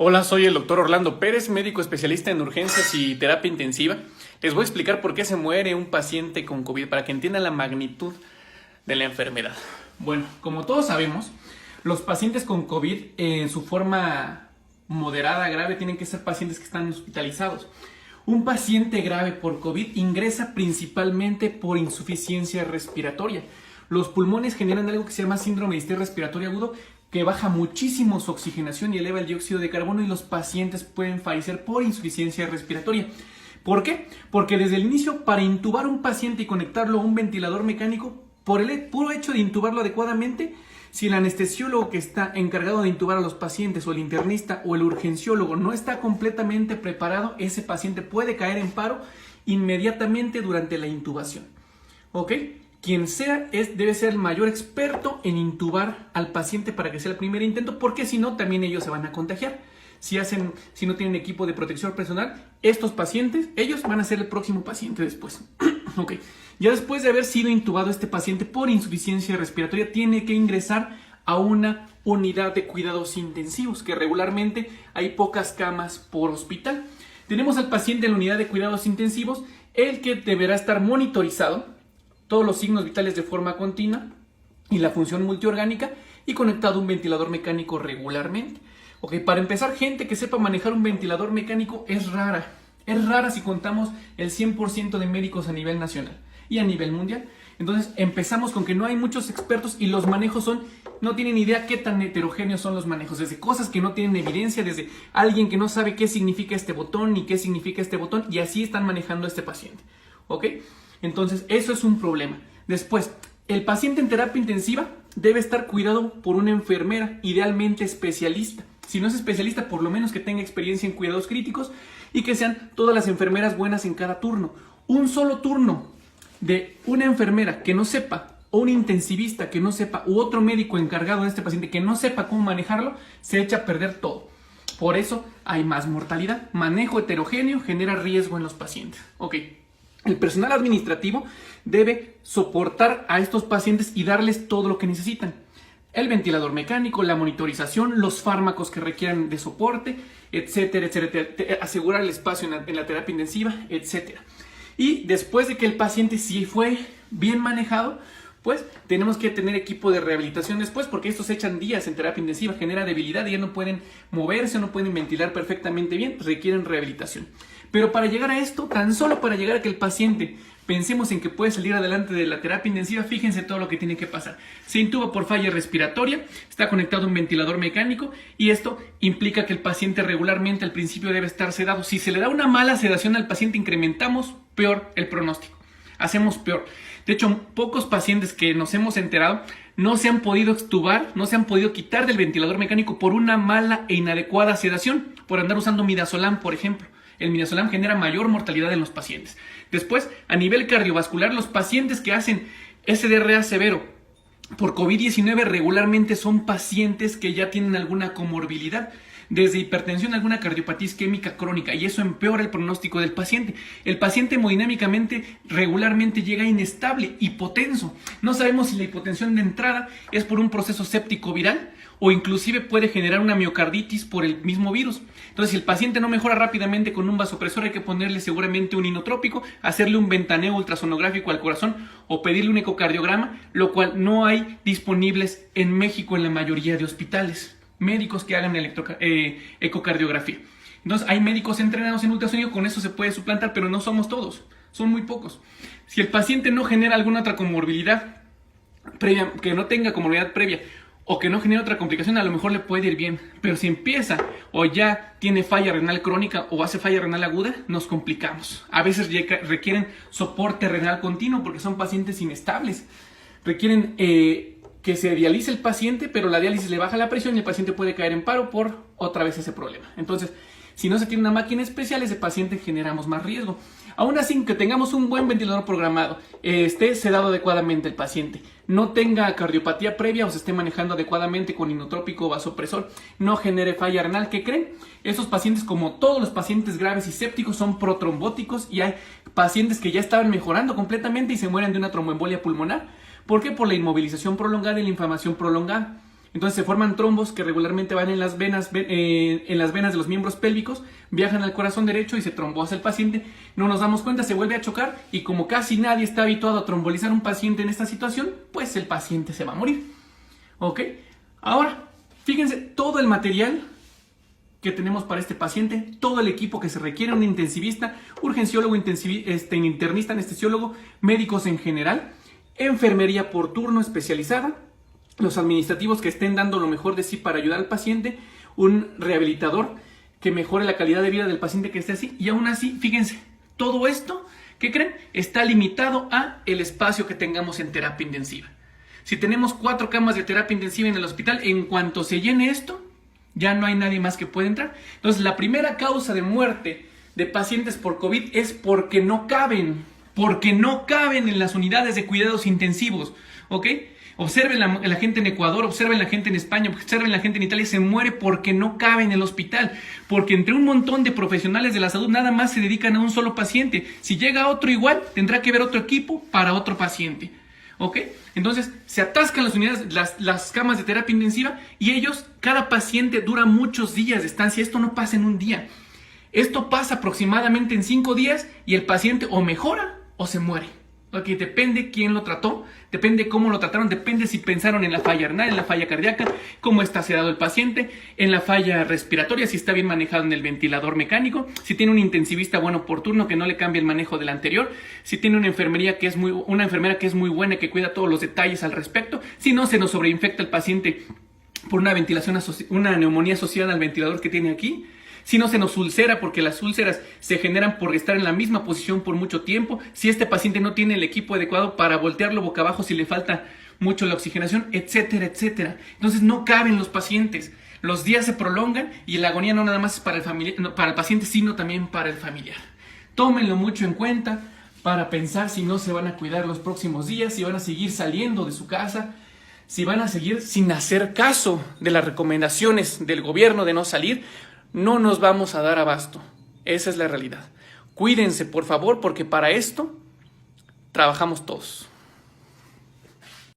Hola, soy el doctor Orlando Pérez, médico especialista en urgencias y terapia intensiva. Les voy a explicar por qué se muere un paciente con COVID para que entiendan la magnitud de la enfermedad. Bueno, como todos sabemos, los pacientes con COVID en su forma moderada, grave, tienen que ser pacientes que están hospitalizados. Un paciente grave por COVID ingresa principalmente por insuficiencia respiratoria. Los pulmones generan algo que se llama síndrome de distrés respiratorio agudo, que baja muchísimo su oxigenación y eleva el dióxido de carbono, y los pacientes pueden fallecer por insuficiencia respiratoria. ¿Por qué? Porque desde el inicio, para intubar a un paciente y conectarlo a un ventilador mecánico, por el puro hecho de intubarlo adecuadamente, si el anestesiólogo que está encargado de intubar a los pacientes, o el internista o el urgenciólogo no está completamente preparado, ese paciente puede caer en paro inmediatamente durante la intubación. ¿Ok? Quien sea debe ser el mayor experto en intubar al paciente para que sea el primer intento, porque si no, también ellos se van a contagiar. Si no tienen equipo de protección personal, estos pacientes, ellos van a ser el próximo paciente después. Ok. Ya después de haber sido intubado este paciente por insuficiencia respiratoria, tiene que ingresar a una unidad de cuidados intensivos, que regularmente hay pocas camas por hospital. Tenemos al paciente en la unidad de cuidados intensivos, el que deberá estar monitorizado, todos los signos vitales de forma continua y la función multiorgánica, y conectado a un ventilador mecánico regularmente. Ok, para empezar, gente que sepa manejar un ventilador mecánico es rara. Es rara si contamos el 100% de médicos a nivel nacional y a nivel mundial. Entonces empezamos con que no hay muchos expertos y los manejos no tienen idea qué tan heterogéneos son los manejos. Desde cosas que no tienen evidencia, desde alguien que no sabe qué significa este botón ni qué significa este botón, y así están manejando a este paciente. ¿Ok? Entonces, eso es un problema. Después, el paciente en terapia intensiva debe estar cuidado por una enfermera, idealmente especialista. Si no es especialista, por lo menos que tenga experiencia en cuidados críticos, y que sean todas las enfermeras buenas en cada turno. Un solo turno de una enfermera que no sepa, o un intensivista que no sepa, u otro médico encargado de este paciente que no sepa cómo manejarlo, se echa a perder todo. Por eso hay más mortalidad. Manejo heterogéneo genera riesgo en los pacientes. Ok. El personal administrativo debe soportar a estos pacientes y darles todo lo que necesitan. El ventilador mecánico, la monitorización, los fármacos que requieran de soporte, etcétera, etcétera. Asegurar el espacio en la terapia intensiva, etcétera. Y después de que el paciente sí fue bien manejado, pues tenemos que tener equipo de rehabilitación después, porque estos echan días en terapia intensiva, genera debilidad y ya no pueden moverse, no pueden ventilar perfectamente bien, requieren rehabilitación. Pero para llegar a esto, tan solo para llegar a que el paciente pensemos en que puede salir adelante de la terapia intensiva, fíjense todo lo que tiene que pasar. Se intuba por falla respiratoria, está conectado a un ventilador mecánico, y esto implica que el paciente regularmente al principio debe estar sedado. Si se le da una mala sedación al paciente, incrementamos peor el pronóstico. Hacemos peor. De hecho, pocos pacientes que nos hemos enterado no se han podido extubar, no se han podido quitar del ventilador mecánico por una mala e inadecuada sedación, por andar usando midazolam, por ejemplo. El midazolam genera mayor mortalidad en los pacientes. Después, a nivel cardiovascular, los pacientes que hacen SDRA severo por COVID-19 regularmente son pacientes que ya tienen alguna comorbilidad, desde hipertensión a alguna cardiopatía isquémica crónica, y eso empeora el pronóstico del paciente. El paciente hemodinámicamente regularmente llega inestable, hipotenso. No sabemos si la hipotensión de entrada es por un proceso séptico viral, o inclusive puede generar una miocarditis por el mismo virus. Entonces, si el paciente no mejora rápidamente con un vasopresor, hay que ponerle seguramente un inotrópico, hacerle un ventaneo ultrasonográfico al corazón o pedirle un ecocardiograma, lo cual no hay disponibles en México en la mayoría de hospitales médicos que hagan ecocardiografía. Entonces, hay médicos entrenados en ultrasonido, con eso se puede suplantar, pero no somos todos, son muy pocos. Si el paciente no genera alguna otra comorbilidad previa, que no tenga comorbilidad previa, o que no genere otra complicación, a lo mejor le puede ir bien. Pero si empieza o ya tiene falla renal crónica o hace falla renal aguda, nos complicamos. A veces requieren soporte renal continuo porque son pacientes inestables. Requieren que se dialice el paciente, pero la diálisis le baja la presión y el paciente puede caer en paro por otra vez ese problema. Entonces, si no se tiene una máquina especial, ese paciente generamos más riesgo. Aún así, que tengamos un buen ventilador programado, esté sedado adecuadamente el paciente, no tenga cardiopatía previa o se esté manejando adecuadamente con inotrópico o vasopresor, no genere falla renal, ¿qué creen? Estos pacientes, como todos los pacientes graves y sépticos, son protrombóticos, y hay pacientes que ya estaban mejorando completamente y se mueren de una tromboembolia pulmonar. ¿Por qué? Por la inmovilización prolongada y la inflamación prolongada. Entonces se forman trombos que regularmente van en las venas de los miembros pélvicos, viajan al corazón derecho y se trombosa el paciente. No nos damos cuenta, se vuelve a chocar y como casi nadie está habituado a trombolizar a un paciente en esta situación, pues el paciente se va a morir. ¿Ok? Ahora, fíjense todo el material que tenemos para este paciente, todo el equipo que se requiere, un intensivista, urgenciólogo, internista, anestesiólogo, médicos en general, enfermería por turno especializada, los administrativos que estén dando lo mejor de sí para ayudar al paciente, un rehabilitador que mejore la calidad de vida del paciente que esté así, y aún así, fíjense, todo esto, ¿qué creen? Está limitado a el espacio que tengamos en terapia intensiva. Si tenemos 4 camas de terapia intensiva en el hospital, en cuanto se llene esto, ya no hay nadie más que pueda entrar. Entonces, la primera causa de muerte de pacientes por COVID es porque no caben en las unidades de cuidados intensivos, ¿ok? Observen la gente en Ecuador, observen la gente en España, observen la gente en Italia, se muere porque no cabe en el hospital, porque entre un montón de profesionales de la salud nada más se dedican a un solo paciente. Si llega otro igual, tendrá que haber otro equipo para otro paciente, ¿ok? Entonces se atascan las unidades, las camas de terapia intensiva y cada paciente dura muchos días de estancia. Esto no pasa en un día, esto pasa aproximadamente en 5 días y el paciente o mejora o se muere. Ok, depende quién lo trató, depende cómo lo trataron, depende si pensaron en la falla renal, en la falla cardíaca, cómo está sedado el paciente, en la falla respiratoria, si está bien manejado en el ventilador mecánico, si tiene un intensivista bueno por turno que no le cambie el manejo del anterior, si tiene una enfermera que es muy buena y que cuida todos los detalles al respecto, si no se nos sobreinfecta el paciente por una neumonía asociada al ventilador que tiene aquí. Si no se nos ulcera, porque las úlceras se generan por estar en la misma posición por mucho tiempo. Si este paciente no tiene el equipo adecuado para voltearlo boca abajo si le falta mucho la oxigenación, etcétera, etcétera. Entonces no caben los pacientes. Los días se prolongan y la agonía no nada más es para el paciente, sino también para el familiar. Tómenlo mucho en cuenta para pensar si no se van a cuidar los próximos días, si van a seguir saliendo de su casa, si van a seguir sin hacer caso de las recomendaciones del gobierno de no salir. No nos vamos a dar abasto. Esa es la realidad. Cuídense, por favor, porque para esto trabajamos todos.